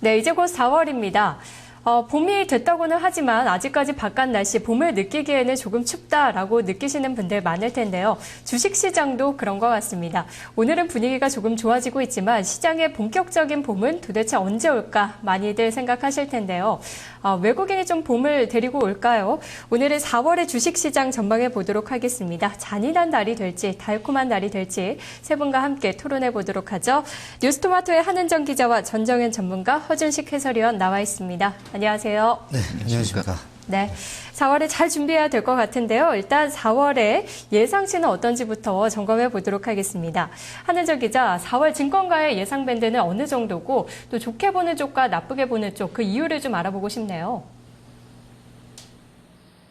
네, 이제 곧 4월입니다. 봄이 됐다고는 하지만 아직까지 바깥 날씨, 봄을 느끼기에는 조금 춥다라고 느끼시는 분들 많을 텐데요. 주식시장도 그런 것 같습니다. 오늘은 분위기가 조금 좋아지고 있지만 시장의 본격적인 봄은 도대체 언제 올까 많이들 생각하실 텐데요. 외국인이 좀 봄을 데리고 올까요? 오늘은 4월의 주식시장 전망해 보도록 하겠습니다. 잔인한 날이 될지 달콤한 날이 될지 세 분과 함께 토론해 보도록 하죠. 뉴스토마토의 한은정 기자와 전정현 전문가, 허준식 해설위원 나와 있습니다. 안녕하세요. 네, 안녕하십니까. 네, 4월에 잘 준비해야 될 것 같은데요. 일단 4월에 예상치는 어떤지부터 점검해 보도록 하겠습니다. 한은정 기자, 4월 증권가의 예상 밴드는 어느 정도고 또 좋게 보는 쪽과 나쁘게 보는 쪽, 그 이유를 좀 알아보고 싶네요.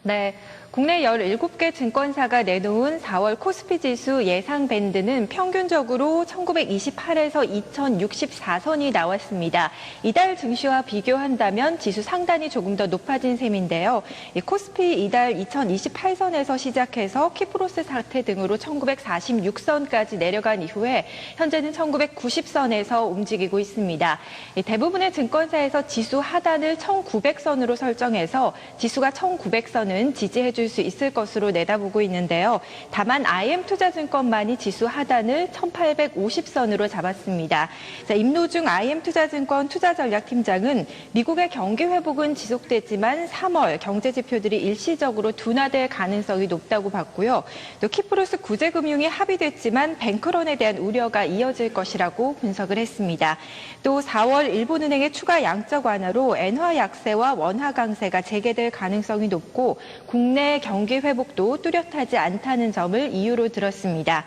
네. 국내 17개 증권사가 내놓은 4월 코스피 지수 예상 밴드는 평균적으로 1928에서 2064선이 나왔습니다. 이달 증시와 비교한다면 지수 상단이 조금 더 높아진 셈인데요. 이 코스피 이달 2028선에서 시작해서 키프로스 사태 등으로 1946선까지 내려간 이후에 현재는 1990선에서 움직이고 있습니다. 대부분의 증권사에서 지수 하단을 1900선으로 설정해서 지수가 1900선은 지지해줄 수 있을 것으로 내다보고 있는데요. 다만 IM투자증권만이 지수 하단을 1850선으로 잡았습니다. 자, 임노중 IM투자증권 투자전략팀장은 미국의 경기 회복은 지속되지만 3월 경제 지표들이 일시적으로 둔화될 가능성이 높다고 봤고요. 또 키프로스 구제금융이 합의됐지만 뱅크런에 대한 우려가 이어질 것이라고 분석을 했습니다. 또 4월 일본은행의 추가 양적 완화로 엔화 약세와 원화 강세가 재개될 가능성이 높고 국내 경기 회복도 뚜렷하지 않다는 점을 이유로 들었습니다.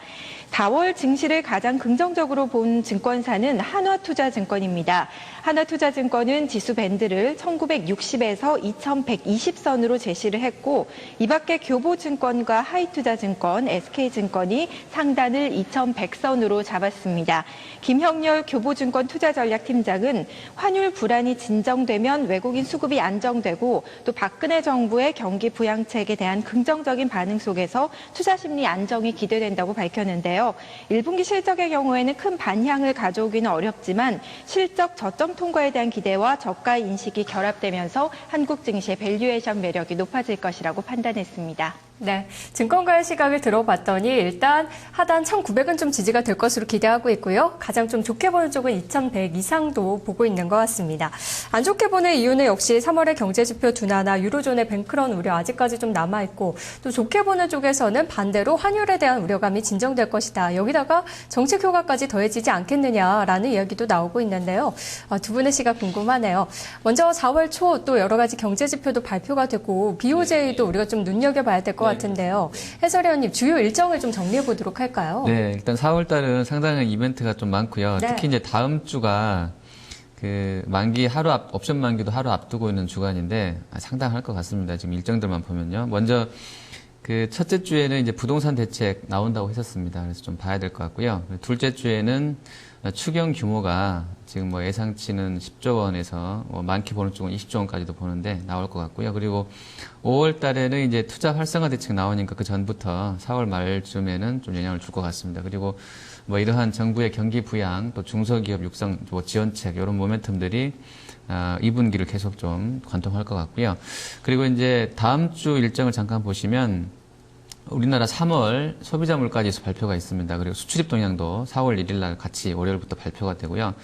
4월 증시를 가장 긍정적으로 본 증권사는 한화투자증권입니다. 한화투자증권은 지수 밴드를 1960에서 2120선으로 제시를 했고 이 밖에 교보증권과 하이투자증권, SK증권이 상단을 2100선으로 잡았습니다. 김형렬 교보증권 투자전략팀장은 환율 불안이 진정되면 외국인 수급이 안정되고 또 박근혜 정부의 경기 부양책에 대한 긍정적인 반응 속에서 투자 심리 안정이 기대된다고 밝혔는데요. 1분기 실적의 경우에는 큰 반향을 가져오기는 어렵지만 실적 저점 통과에 대한 기대와 저가 인식이 결합되면서 한국 증시의 밸류에이션 매력이 높아질 것이라고 판단했습니다. 네, 증권가의 시각을 들어봤더니 일단 하단 1900은 좀 지지가 될 것으로 기대하고 있고요. 가장 좀 좋게 보는 쪽은 2100 이상도 보고 있는 것 같습니다. 안 좋게 보는 이유는 역시 3월의 경제지표 둔화나 유로존의 뱅크런 우려 아직까지 좀 남아있고 또 좋게 보는 쪽에서는 반대로 환율에 대한 우려감이 진정될 것이다. 여기다가 정책 효과까지 더해지지 않겠느냐라는 이야기도 나오고 있는데요. 두 분의 시각 궁금하네요. 먼저 4월 초 또 여러 가지 경제지표도 발표가 되고 BOJ도 우리가 좀 눈여겨봐야 될 것 같은데요. 해설위원님 주요 일정을 좀 정리해 보도록 할까요? 네, 일단 4월 달은 상당히 이벤트가 좀 많고요. 네. 특히 이제 다음 주가 그 만기 옵션 만기도 하루 앞두고 있는 주간인데 상당할 것 같습니다. 지금 일정들만 보면요. 먼저 그 첫째 주에는 이제 부동산 대책 나온다고 했었습니다. 그래서 좀 봐야 될 것 같고요. 둘째 주에는 추경 규모가 지금 뭐 예상치는 10조 원에서 많게 보는 쪽은 20조 원까지도 보는데 나올 것 같고요. 그리고 5월 달에는 이제 투자 활성화 대책 나오니까 그 전부터 4월 말쯤에는 좀 영향을 줄 것 같습니다. 그리고 뭐 이러한 정부의 경기 부양 또 중소기업 육성 뭐 지원책 이런 모멘텀들이 2분기를 계속 좀 관통할 것 같고요. 그리고 이제 다음 주 일정을 잠깐 보시면 우리나라 3월 소비자 물가지수 발표가 있습니다. 그리고 수출입 동향도 4월 1일 날 같이 월요일부터 발표가 되고요.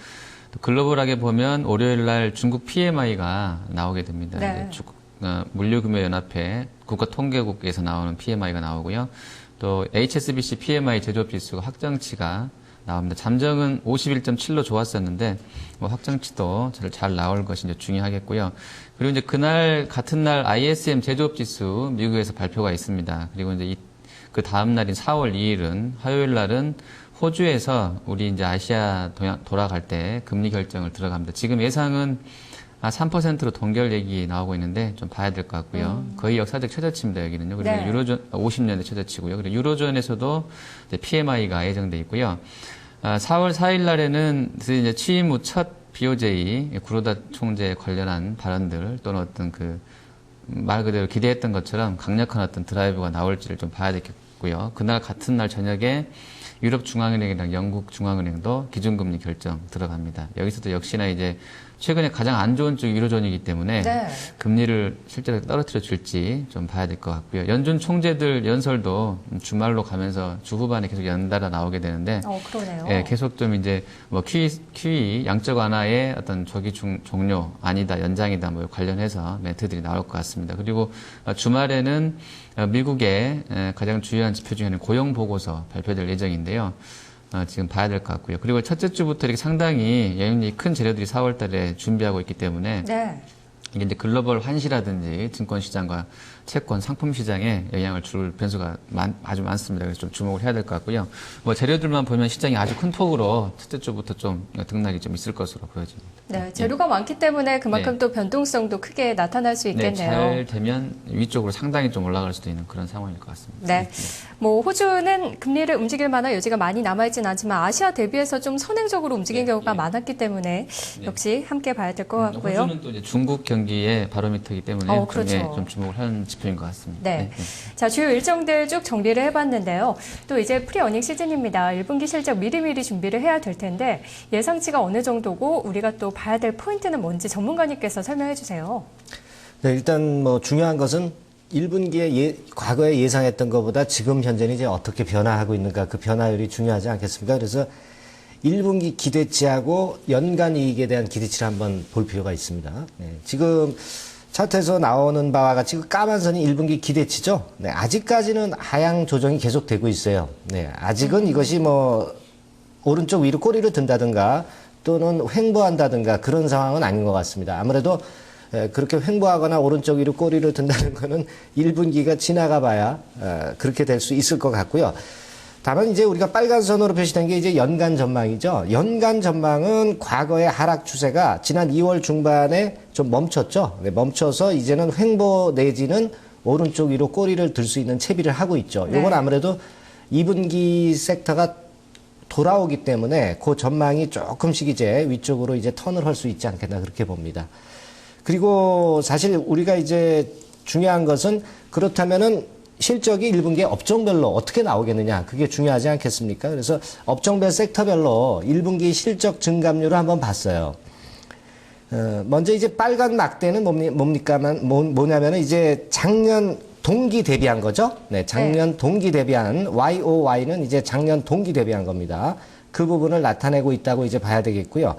또 글로벌하게 보면 월요일 날 중국 PMI가 나오게 됩니다. 네. 물류구매연합회 국가통계국에서 나오는 PMI가 나오고요. 또 HSBC PMI 제조업 지수가 확정치가 나옵니다. 잠정은 51.7로 좋았었는데 뭐 확정치도 잘 나올 것이 이제 중요하겠고요. 그리고 이제 그날 같은 날 ISM 제조업 지수 미국에서 발표가 있습니다. 그리고 이제 그 다음 날인 4월 2일은 화요일 날은 호주에서 우리 이제 아시아 돌아갈 때 금리 결정을 들어갑니다. 지금 예상은 3%로 동결 얘기 나오고 있는데 좀 봐야 될 것 같고요. 거의 역사적 최저치입니다, 여기는요. 그리고 네. 유로존 50년대 최저치고요. 그리고 유로존에서도 이제 PMI가 예정돼 있고요. 4월 4일 날에는 이제 취임 후 첫 BOJ 구로다 총재 관련한 발언들 또는 어떤 그 말 그대로 기대했던 것처럼 강력한 어떤 드라이브가 나올지를 좀 봐야 되겠고요. 그날 같은 날 저녁에 유럽 중앙은행이랑 영국 중앙은행도 기준금리 결정 들어갑니다. 여기서도 역시나 이제 최근에 가장 안 좋은 쪽이 유로존이기 때문에 네. 금리를 실제로 떨어뜨려 줄지 좀 봐야 될 것 같고요. 연준 총재들 연설도 주말로 가면서 주 후반에 계속 연달아 나오게 되는데, 그러네요. 예, 계속 좀 이제 뭐 QE 양적 완화의 어떤 조기 종료 아니다 연장이다 뭐 관련해서 멘트들이 나올 것 같습니다. 그리고 주말에는 미국의 가장 중요한 지표 중에는 고용 보고서 발표될 예정인데요. 지금 봐야 될 것 같고요. 그리고 첫째 주부터 이렇게 상당히 영향력이 큰 재료들이 4월 달에 준비하고 있기 때문에 네. 이게 이제 글로벌 환시라든지 증권 시장과 채권, 상품 시장에 영향을 줄 변수가 아주 많습니다. 그래서 좀 주목을 해야 될 것 같고요. 뭐 재료들만 보면 시장이 아주 큰 폭으로 첫째 주부터 좀 등락이 좀 있을 것으로 보여집니다. 네, 재료가 많기 때문에 그만큼 네. 또 변동성도 크게 나타날 수 네, 있겠네요. 잘 되면 위쪽으로 상당히 좀 올라갈 수도 있는 그런 상황일 것 같습니다. 네. 뭐 호주는 금리를 움직일 만한 여지가 많이 남아있진 않지만 아시아 대비해서 좀 선행적으로 움직인 경우가 많았기 때문에 역시 함께 봐야 될 것 같고요. 호주는 또 이제 중국 경기의 바로미터이기 때문에 그렇죠. 좀 주목을 하는 지표인 것 같습니다. 네. 자, 주요 일정들 쭉 정리를 해봤는데요. 또 이제 프리어닝 시즌입니다. 1분기 실적 미리미리 준비를 해야 될 텐데 예상치가 어느 정도고 우리가 또 봐야 될 포인트는 뭔지 전문가님께서 설명해 주세요. 네, 일단 뭐 중요한 것은 1분기에 과거에 예상했던 것보다 지금 현재는 이제 어떻게 변화하고 있는가 그 변화율이 중요하지 않겠습니까? 그래서 1분기 기대치하고 연간 이익에 대한 기대치를 한번 볼 필요가 있습니다. 네, 지금 차트에서 나오는 바와 같이 그 까만 선이 1분기 기대치죠. 네, 아직까지는 하향 조정이 계속되고 있어요. 네, 아직은 이것이 뭐 오른쪽 위로 꼬리를 든다든가 또는 횡보한다든가 그런 상황은 아닌 것 같습니다. 아무래도 그렇게 횡보하거나 오른쪽 위로 꼬리를 든다는 거는 1분기가 지나가 봐야 그렇게 될 수 있을 것 같고요. 다만 이제 우리가 빨간 선으로 표시된 게 이제 연간 전망이죠. 연간 전망은 과거의 하락 추세가 지난 2월 중반에 좀 멈췄죠. 네, 멈춰서 이제는 횡보 내지는 오른쪽 위로 꼬리를 들 수 있는 채비를 하고 있죠. 네. 이건 아무래도 2분기 섹터가 돌아오기 때문에 그 전망이 조금씩 이제 위쪽으로 이제 턴을 할 수 있지 않겠나 그렇게 봅니다. 그리고 사실 우리가 이제 중요한 것은 그렇다면은 실적이 1분기에 업종별로 어떻게 나오겠느냐 그게 중요하지 않겠습니까? 그래서 업종별 섹터별로 1분기 실적 증감률을 한번 봤어요. 먼저 이제 빨간 막대는 뭐냐면은 이제 작년 동기 대비한 거죠. 네, 작년 동기 대비한 YOY는 이제 작년 동기 대비한 겁니다. 그 부분을 나타내고 있다고 이제 봐야 되겠고요.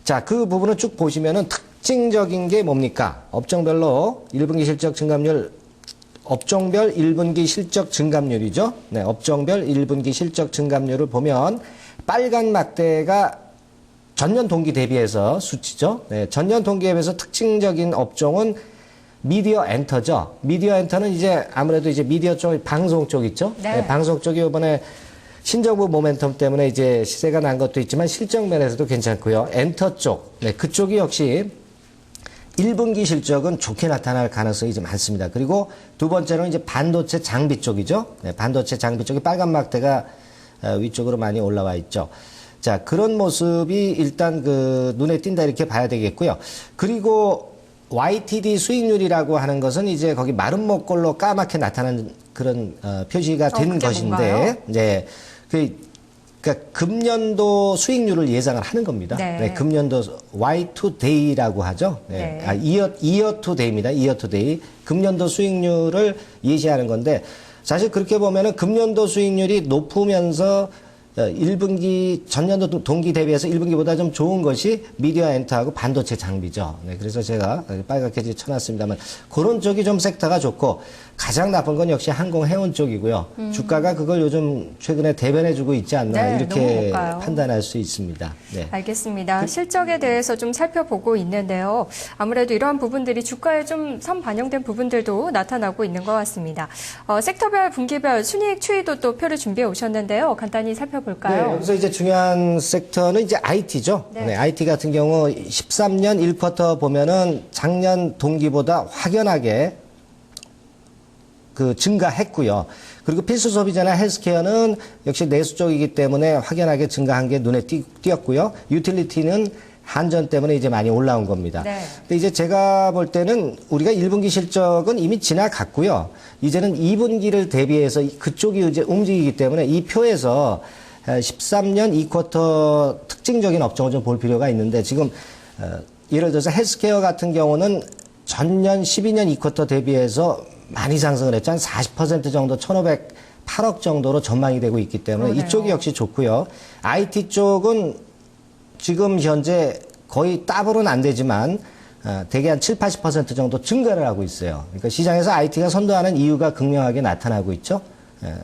자, 그 부분을 쭉 보시면은 특징적인 게 뭡니까? 업종별로 1분기 실적 증감률, 업종별 1분기 실적 증감률이죠. 네, 업종별 1분기 실적 증감률을 보면 빨간 막대가 전년 동기 대비해서 수치죠. 네, 전년 동기에 비해서 특징적인 업종은 미디어 엔터죠. 미디어 엔터는 이제 아무래도 이제 미디어 쪽, 방송 쪽 있죠. 네. 네, 방송 쪽이 이번에 신정부 모멘텀 때문에 이제 시세가 난 것도 있지만 실적 면에서도 괜찮고요. 엔터 쪽, 네, 그쪽이 역시 1분기 실적은 좋게 나타날 가능성이 좀 많습니다. 그리고 두 번째로는 이제 반도체 장비 쪽이죠. 네, 반도체 장비 쪽이 빨간 막대가 위쪽으로 많이 올라와 있죠. 자, 그런 모습이 일단 그 눈에 띈다 이렇게 봐야 되겠고요. 그리고 YTD 수익률이라고 하는 것은 이제 거기 마른 목골로 까맣게 나타나는 그런 표시가 된 그게 것인데, 뭔가요? 네, 그러니까 금년도 수익률을 예상을 하는 겁니다. 네. 네, 금년도 Y2Day라고 하죠. 네. 네. year to day입니다. year to day. 금년도 수익률을 예시하는 건데 사실 그렇게 보면은 금년도 수익률이 높으면서 1분기 전년도 동기 대비해서 1분기보다 좀 좋은 것이 미디어 엔터하고 반도체 장비죠. 네, 그래서 제가 빨갛게 쳐놨습니다만 그런 쪽이 좀 섹터가 좋고 가장 나쁜 건 역시 항공 해운 쪽이고요. 주가가 그걸 요즘 최근에 대변해주고 있지 않나 네, 너무 이렇게 고가요. 판단할 수 있습니다. 네. 알겠습니다. 실적에 대해서 좀 살펴보고 있는데요. 아무래도 이러한 부분들이 주가에 좀 선반영된 부분들도 나타나고 있는 것 같습니다. 섹터별, 분기별 순이익 추이도 또 표를 준비해 오셨는데요. 간단히 살펴볼까요? 네, 여기서 이제 중요한 섹터는 이제 IT죠. 네. 네, IT 같은 경우 13년 1쿼터 보면은 작년 동기보다 확연하게 그 증가했고요. 그리고 필수 소비자나 헬스케어는 역시 내수 쪽이기 때문에 확연하게 증가한 게 눈에 띄었고요. 유틸리티는 한전 때문에 이제 많이 올라온 겁니다. 네. 근데 이제 제가 볼 때는 우리가 1분기 실적은 이미 지나갔고요. 이제는 2분기를 대비해서 그쪽이 이제 움직이기 때문에 이 표에서 13년 2쿼터 특징적인 업종을 좀 볼 필요가 있는데 지금 예를 들어서 헬스케어 같은 경우는 전년 12년 2쿼터 대비해서 많이 상승을 했죠. 한 40% 정도 1,508억 정도로 전망이 되고 있기 때문에 그러네요. 이쪽이 역시 좋고요. IT 쪽은 지금 현재 거의 더블은 안 되지만 대개 한 7, 80% 정도 증가를 하고 있어요. 그러니까 시장에서 IT가 선도하는 이유가 극명하게 나타나고 있죠.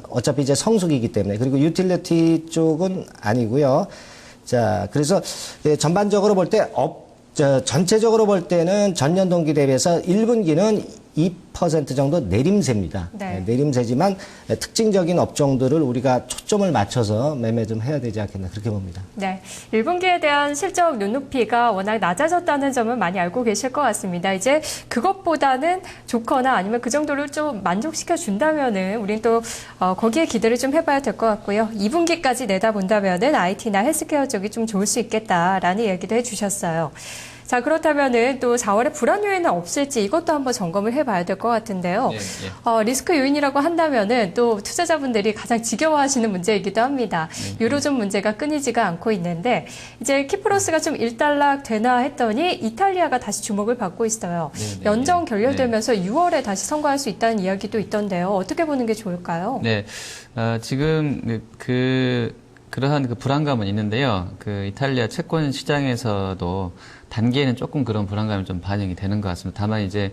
어차피 이제 성수기이기 때문에. 그리고 유틸리티 쪽은 아니고요. 자, 그래서 전반적으로 볼 때 전체적으로 볼 때는 전년 동기 대비해서 1분기는 2% 정도 내림세입니다. 네. 내림세지만 특징적인 업종들을 우리가 초점을 맞춰서 매매 좀 해야 되지 않겠나 그렇게 봅니다. 네, 1분기에 대한 실적 눈높이가 워낙 낮아졌다는 점은 많이 알고 계실 것 같습니다. 이제 그것보다는 좋거나 아니면 그 정도를 좀 만족시켜 준다면은 우린 또 거기에 기대를 좀 해봐야 될 것 같고요. 2분기까지 내다본다면은 IT나 헬스케어 쪽이 좀 좋을 수 있겠다라는 얘기도 해주셨어요. 자, 그렇다면은 또 4월에 불안 요인은 없을지 이것도 한번 점검을 해봐야 될 것 같은데요. 예, 예. 리스크 요인이라고 한다면은 또 투자자분들이 가장 지겨워하시는 문제이기도 합니다. 유로존 문제가 끊이지가 않고 있는데 이제 키프로스가 좀 일단락 되나 했더니 이탈리아가 다시 주목을 받고 있어요. 네, 연정 네. 결렬되면서 6월에 다시 선거할 수 있다는 이야기도 있던데요. 어떻게 보는 게 좋을까요? 네, 지금 그러한 그 불안감은 있는데요. 그 이탈리아 채권 시장에서도 단기에는 조금 그런 불안감이 좀 반영이 되는 것 같습니다. 다만 이제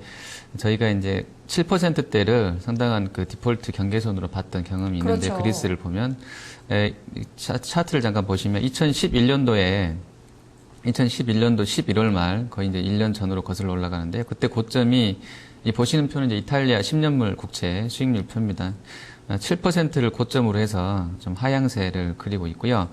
저희가 이제 7%대를 상당한 그 디폴트 경계선으로 봤던 경험이 있는데 그렇죠. 그리스를 보면 차트를 잠깐 보시면 2011년도 11월 말 거의 이제 1년 전으로 거슬러 올라가는데 그때 고점이 이 보시는 표는 이제 이탈리아 10년물 국채 수익률 표입니다. 7%를 고점으로 해서 좀 하향세를 그리고 있고요.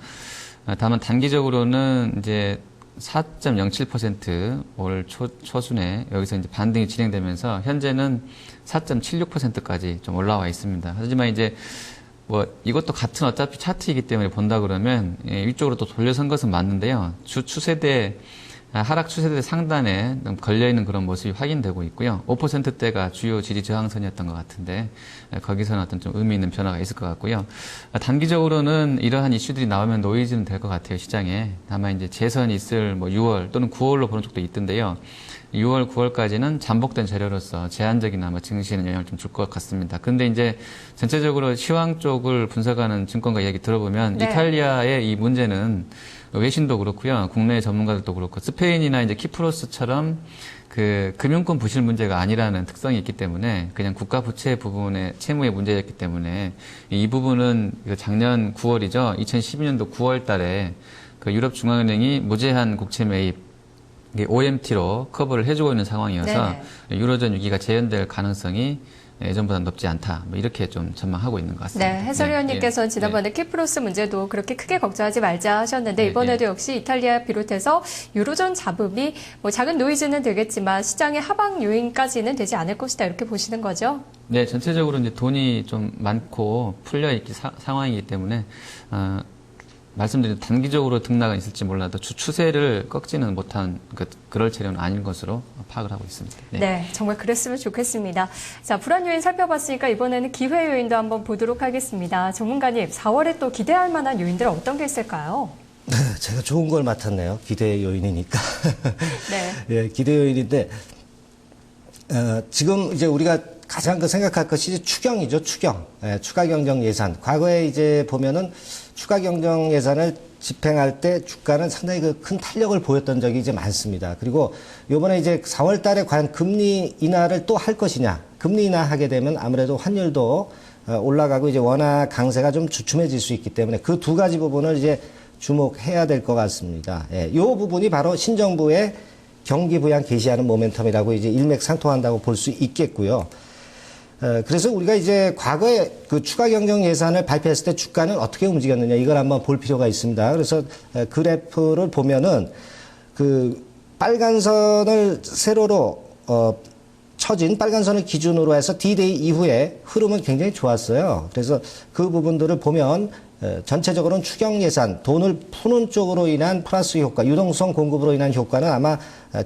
다만 단기적으로는 이제 4.07% 올 초순에 여기서 이제 반등이 진행되면서 현재는 4.76%까지 좀 올라와 있습니다. 하지만 이제 이것도 같은 어차피 차트이기 때문에 본다 그러면 위쪽으로 또 돌려선 것은 맞는데요. 하락 추세대 상단에 걸려있는 그런 모습이 확인되고 있고요. 5%대가 주요 지지 저항선이었던 것 같은데 거기서는 어떤 좀 의미 있는 변화가 있을 것 같고요. 단기적으로는 이러한 이슈들이 나오면 노이즈는 될 것 같아요, 시장에. 다만 이제 재선이 있을 6월 또는 9월로 보는 쪽도 있던데요. 6월, 9월까지는 잠복된 재료로서 제한적인 아마 증시에는 영향을 좀 줄 것 같습니다. 근데 이제 전체적으로 시황 쪽을 분석하는 증권가 이야기 들어보면 네. 이탈리아의 이 문제는 외신도 그렇고요. 국내 전문가들도 그렇고 스페인이나 이제 키프로스처럼 그 금융권 부실 문제가 아니라는 특성이 있기 때문에 그냥 국가 부채 부분의 채무의 문제였기 때문에 이 부분은 작년 9월이죠. 2012년도 9월 달에 그 유럽 중앙은행이 무제한 국채 매입 OMT로 커버를 해주고 있는 상황이어서 유로존 위기가 재현될 가능성이 예전보다 높지 않다. 이렇게 좀 전망하고 있는 것 같습니다. 네, 해설위원님께서는 지난번에 키프로스 문제도 그렇게 크게 걱정하지 말자 하셨는데 이번에도 역시 이탈리아 비롯해서 유로존 잡음이 작은 노이즈는 되겠지만 시장의 하방 요인까지는 되지 않을 것이다 이렇게 보시는 거죠? 네, 전체적으로 이제 돈이 좀 많고 풀려 있기 상황이기 때문에 말씀드린 단기적으로 등락은 있을지 몰라도 추세를 꺾지는 못한 그럴 재료는 아닌 것으로 파악을 하고 있습니다. 네, 정말 그랬으면 좋겠습니다. 자, 불안 요인 살펴봤으니까 이번에는 기회 요인도 한번 보도록 하겠습니다. 전문가님, 4월에 또 기대할 만한 요인들 어떤 게 있을까요? 제가 좋은 걸 맡았네요. 기대 요인이니까. 네. 예, 기대 요인인데 지금 이제 우리가 가장 생각할 것이 추경이죠, 추경. 예, 추가 경정 예산. 과거에 이제 보면은 추가 경정 예산을 집행할 때 주가는 상당히 큰 탄력을 보였던 적이 이제 많습니다. 그리고 요번에 이제 4월 달에 과연 금리 인하를 또 할 것이냐. 금리 인하하게 되면 아무래도 환율도 올라가고 이제 원화 강세가 좀 주춤해질 수 있기 때문에 그 두 가지 부분을 이제 주목해야 될 것 같습니다. 예, 요 부분이 바로 신정부의 경기 부양 개시하는 모멘텀이라고 이제 일맥상통한다고 볼 수 있겠고요. 그래서 우리가 이제 과거에 그 추가 경정 예산을 발표했을 때 주가는 어떻게 움직였느냐 이걸 한번 볼 필요가 있습니다. 그래서 그래프를 보면은 그 빨간 선을 세로로 쳐진 빨간 선을 기준으로 해서 D-Day 이후에 흐름은 굉장히 좋았어요. 그래서 그 부분들을 보면 전체적으로는 추경 예산, 돈을 푸는 쪽으로 인한 플러스 효과, 유동성 공급으로 인한 효과는 아마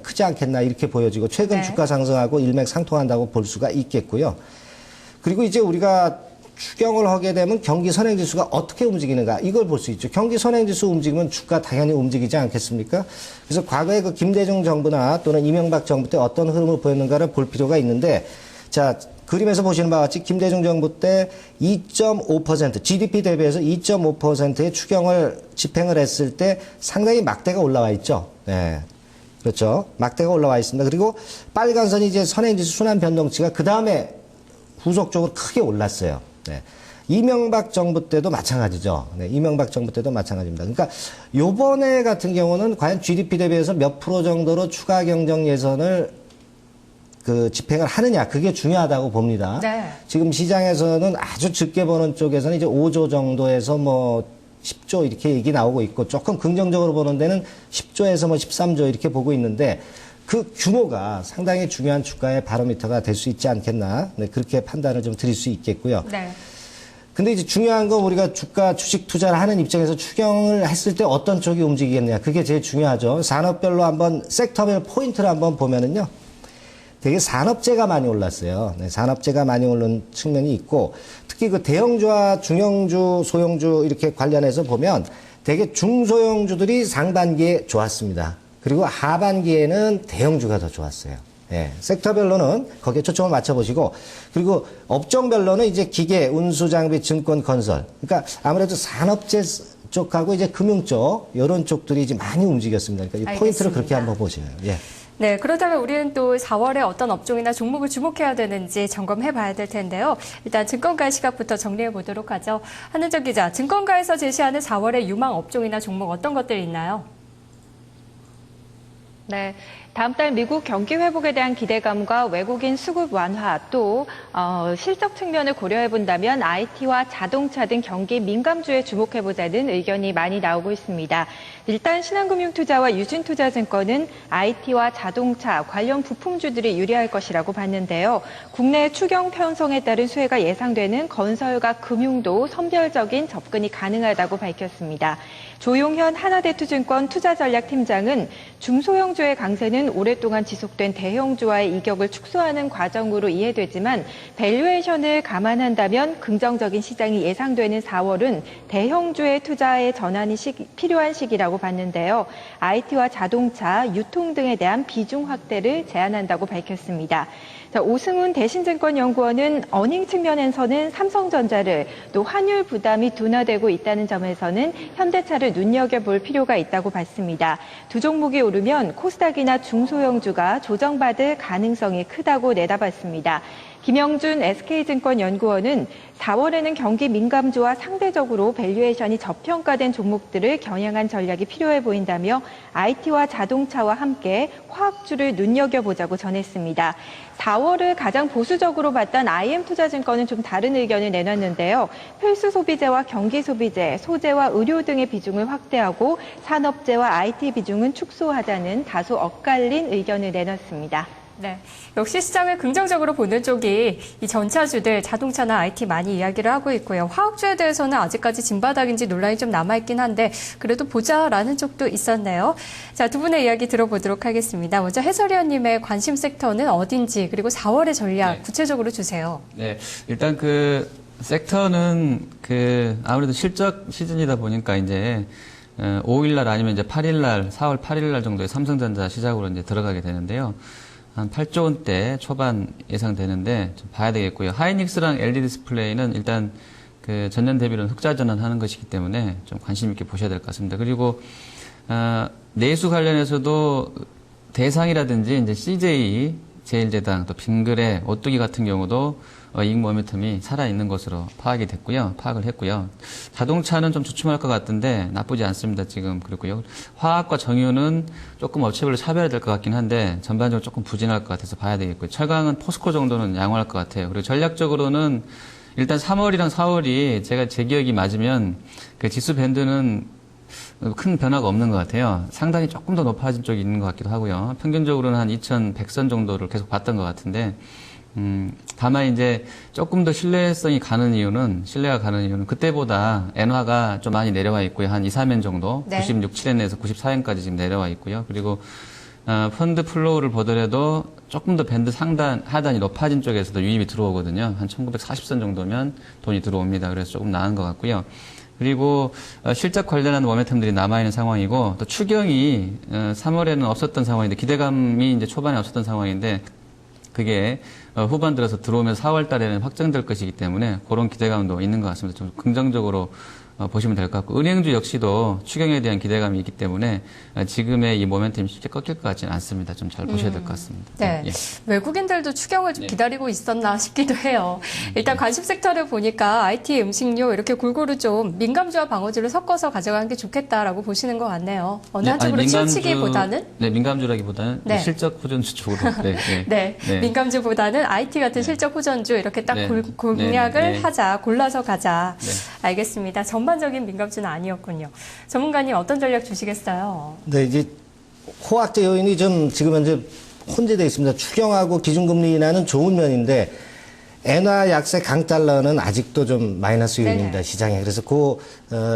크지 않겠나 이렇게 보여지고 최근 네. 주가 상승하고 일맥상통한다고 볼 수가 있겠고요. 그리고 이제 우리가 추경을 하게 되면 경기 선행지수가 어떻게 움직이는가 이걸 볼 수 있죠. 경기 선행지수 움직이면 주가 당연히 움직이지 않겠습니까? 그래서 과거에 그 김대중 정부나 또는 이명박 정부 때 어떤 흐름을 보였는가를 볼 필요가 있는데 자, 그림에서 보시는 바와 같이 김대중 정부 때 2.5% GDP 대비해서 2.5%의 추경을 집행을 했을 때 상당히 막대가 올라와 있죠. 네. 그렇죠. 막대가 올라와 있습니다. 그리고 빨간 선이 이제 선행지수 순환 변동치가 그 다음에 후속적으로 크게 올랐어요. 네. 이명박 정부 때도 마찬가지죠. 네, 이명박 정부 때도 마찬가지입니다. 그러니까 요번에 같은 경우는 과연 GDP 대비해서 몇 프로 정도로 추가 경정 예산을 집행을 하느냐, 그게 중요하다고 봅니다. 네. 지금 시장에서는 아주 적게 보는 쪽에서는 이제 5조 정도에서 뭐 10조 이렇게 얘기 나오고 있고 조금 긍정적으로 보는 데는 10조에서 뭐 13조 이렇게 보고 있는데 그 규모가 상당히 중요한 주가의 바로미터가 될 수 있지 않겠나. 네, 그렇게 판단을 좀 드릴 수 있겠고요. 네. 근데 이제 중요한 건 우리가 주가 주식 투자를 하는 입장에서 추경을 했을 때 어떤 쪽이 움직이겠느냐. 그게 제일 중요하죠. 산업별로 한번 섹터별 포인트를 한번 보면은요. 되게 산업재가 많이 올랐어요. 네, 산업재가 많이 오른 측면이 있고 특히 그 대형주와 중형주, 소형주 이렇게 관련해서 보면 되게 중소형주들이 상반기에 좋았습니다. 그리고 하반기에는 대형주가 더 좋았어요. 예, 섹터별로는 거기에 초점을 맞춰보시고 그리고 업종별로는 이제 기계, 운수, 장비, 증권, 건설. 그러니까 아무래도 산업재 쪽하고 이제 금융 쪽 이런 쪽들이 이제 많이 움직였습니다. 그러니까 이 포인트를 그렇게 한번 보시면. 예. 네, 그렇다면 우리는 또 4월에 어떤 업종이나 종목을 주목해야 되는지 점검해 봐야 될 텐데요. 일단 증권가의 시각부터 정리해 보도록 하죠. 한은정 기자, 증권가에서 제시하는 4월의 유망 업종이나 종목 어떤 것들이 있나요? 네. 다음 달 미국 경기 회복에 대한 기대감과 외국인 수급 완화 또 실적 측면을 고려해 본다면 IT와 자동차 등 경기 민감주에 주목해 보자는 의견이 많이 나오고 있습니다. 일단 신한금융투자와 유진투자증권은 IT와 자동차 관련 부품주들이 유리할 것이라고 봤는데요. 국내 추경 편성에 따른 수혜가 예상되는 건설과 금융도 선별적인 접근이 가능하다고 밝혔습니다. 조용현 하나대투증권 투자전략팀장은 중소형주의 강세는 오랫동안 지속된 대형주와의 이격을 축소하는 과정으로 이해되지만 밸류에이션을 감안한다면 긍정적인 시장이 예상되는 4월은 대형주의 투자의 전환이 필요한 시기라고 봤는데요. IT와 자동차, 유통 등에 대한 비중 확대를 제안한다고 밝혔습니다. 자, 오승훈 대신증권연구원은 어닝 측면에서는 삼성전자를 또 환율 부담이 둔화되고 있다는 점에서는 현대차를 눈여겨볼 필요가 있다고 봤습니다. 두 종목이 오르면 코스닥이나 중소형주가 조정받을 가능성이 크다고 내다봤습니다. 김영준 SK증권연구원은 4월에는 경기 민감주와 상대적으로 밸류에이션이 저평가된 종목들을 겨냥한 전략이 필요해 보인다며 IT와 자동차와 함께 화학주를 눈여겨보자고 전했습니다. 4월을 가장 보수적으로 봤던 IM투자증권은 좀 다른 의견을 내놨는데요. 필수 소비재와 경기 소비재, 소재와 의료 등의 비중을 확대하고 산업재와 IT 비중은 축소하자는 다소 엇갈린 의견을 내놨습니다. 네, 역시 시장을 긍정적으로 보는 쪽이 이 전차주들, 자동차나 IT 많이 이야기를 하고 있고요. 화학주에 대해서는 아직까지 진바닥인지 논란이 좀 남아있긴 한데 그래도 보자라는 쪽도 있었네요. 자, 두 분의 이야기 들어보도록 하겠습니다. 먼저 해설위원님의 관심 섹터는 어딘지 그리고 4월의 전략 네. 구체적으로 주세요. 네, 일단 그 섹터는 아무래도 실적 시즌이다 보니까 이제 5일날 아니면 이제 8일날, 4월 8일날 정도에 삼성전자 시작으로 이제 들어가게 되는데요. 한 8조 원대 초반 예상되는데 좀 봐야 되겠고요. 하이닉스랑 LG 디스플레이는 일단 그 전년 대비로는 흑자 전환하는 것이기 때문에 좀 관심 있게 보셔야 될 것 같습니다. 그리고 내수 관련해서도 대상이라든지 이제 CJ, 제일제당, 또 빙그레, 오뚜기 같은 경우도 이익 모멘텀이 살아있는 것으로 파악을 했고요. 자동차는 좀 주춤할 것 같은데 나쁘지 않습니다, 지금. 그렇고요. 화학과 정유는 조금 업체별로 차별해야 될 것 같긴 한데 전반적으로 조금 부진할 것 같아서 봐야 되겠고요. 철강은 포스코 정도는 양호할 것 같아요. 그리고 전략적으로는 일단 3월이랑 4월이 제 기억이 맞으면 그 지수 밴드는 큰 변화가 없는 것 같아요. 상당히 조금 더 높아진 쪽이 있는 것 같기도 하고요. 평균적으로는 한 2100선 정도를 계속 봤던 것 같은데 다만 이제 조금 더 신뢰가 가는 이유는 그때보다 엔화가 좀 많이 내려와 있고요. 한 2, 3엔 정도, 네. 96, 7엔에서 94엔까지 지금 내려와 있고요. 그리고 펀드 플로우를 보더라도 조금 더 밴드 하단이 높아진 쪽에서도 유입이 들어오거든요. 한 1940선 정도면 돈이 들어옵니다. 그래서 조금 나은 것 같고요. 그리고 실적 관련한 모멘텀들이 남아있는 상황이고, 또 추경이 3월에는 없었던 상황인데, 기대감이 이제 초반에 없었던 상황인데, 그게 후반 들어서 들어오면서 4월 달에는 확정될 것이기 때문에 그런 기대감도 있는 것 같습니다. 좀 긍정적으로 보시면 될 것 같고, 은행주 역시도 추경에 대한 기대감이 있기 때문에 지금의 이 모멘텀이 쉽게 꺾일 것 같지는 않습니다. 좀 잘 보셔야 될 것 같습니다. 네. 예. 외국인들도 추경을 좀 네. 기다리고 있었나 싶기도 해요. 일단 관심 섹터를 보니까 IT, 음식료 이렇게 골고루 좀 민감주와 방어주를 섞어서 가져가는 게 좋겠다라고 보시는 것 같네요. 어느 한쪽으로 치우치기보다는 네, 민감주라기보다는 네. 실적 호전주 쪽으로. 네, 네. 네, 네. 민감주보다는 IT 같은 실적 호전주 이렇게 딱 네. 공략을 네. 네. 하자, 골라서 가자. 네. 알겠습니다. 전반적인 민감주는 아니었군요. 전문가님 어떤 전략 주시겠어요? 네, 이제 호황제 요인이 좀 지금 현재 혼재되어 있습니다. 추경하고 기준금리 인하는 좋은 면인데 엔화 약세 강달러는 아직도 좀 마이너스 요인입니다. 네네. 시장에. 그래서 그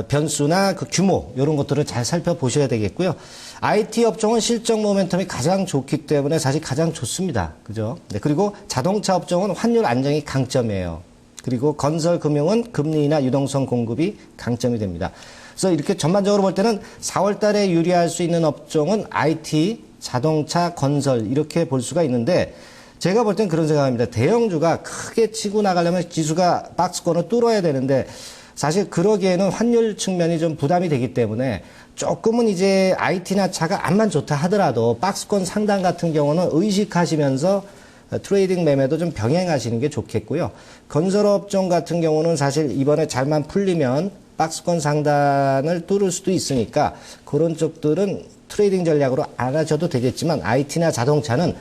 변수나 그 규모 이런 것들을 잘 살펴보셔야 되겠고요. IT 업종은 실적 모멘텀이 가장 좋기 때문에 사실 가장 좋습니다. 그죠? 네, 그리고 자동차 업종은 환율 안정이 강점이에요. 그리고 건설 금융은 금리나 유동성 공급이 강점이 됩니다. 그래서 이렇게 전반적으로 볼 때는 4월 달에 유리할 수 있는 업종은 IT, 자동차, 건설 이렇게 볼 수가 있는데 제가 볼 땐 그런 생각합니다. 대형주가 크게 치고 나가려면 지수가 박스권을 뚫어야 되는데 사실 그러기에는 환율 측면이 좀 부담이 되기 때문에 조금은 이제 IT나 차가 암만 좋다 하더라도 박스권 상단 같은 경우는 의식하시면서 트레이딩 매매도 좀 병행하시는 게 좋겠고요. 건설업종 같은 경우는 사실 이번에 잘만 풀리면 박스권 상단을 뚫을 수도 있으니까 그런 쪽들은 트레이딩 전략으로 안 하셔도 되겠지만 IT나 자동차는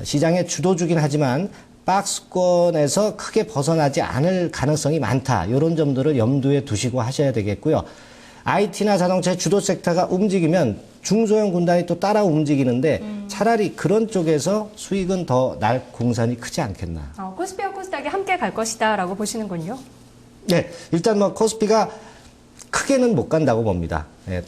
시장의 주도주긴 하지만 박스권에서 크게 벗어나지 않을 가능성이 많다. 이런 점들을 염두에 두시고 하셔야 되겠고요. IT나 자동차의 주도 섹터가 움직이면 중소형 군단이 또 따라 움직이는데 차라리 그런 쪽에서 수익은 더 날 공산이 크지 않겠나. 코스피와 코스닥이 함께 갈 것이다라고 보시는군요. 네, 일단 뭐 코스피가 크게는 못 간다고 봅니다. 네,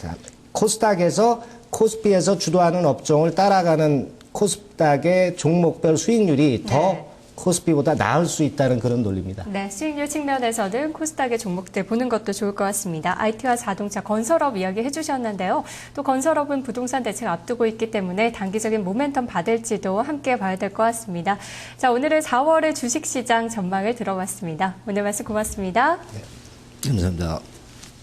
코스닥에서 코스피에서 주도하는 업종을 따라가는 코스닥의 종목별 수익률이 더 네. 코스피보다 나을 수 있다는 그런 논리입니다. 네, 수익률 측면에서는 코스닥의 종목들 보는 것도 좋을 것 같습니다. IT와 자동차, 건설업 이야기 해주셨는데요. 또 건설업은 부동산 대책 앞두고 있기 때문에 단기적인 모멘텀 받을지도 함께 봐야 될 것 같습니다. 자, 오늘은 4월의 주식시장 전망을 들어봤습니다. 오늘 말씀 고맙습니다. 감사합니다.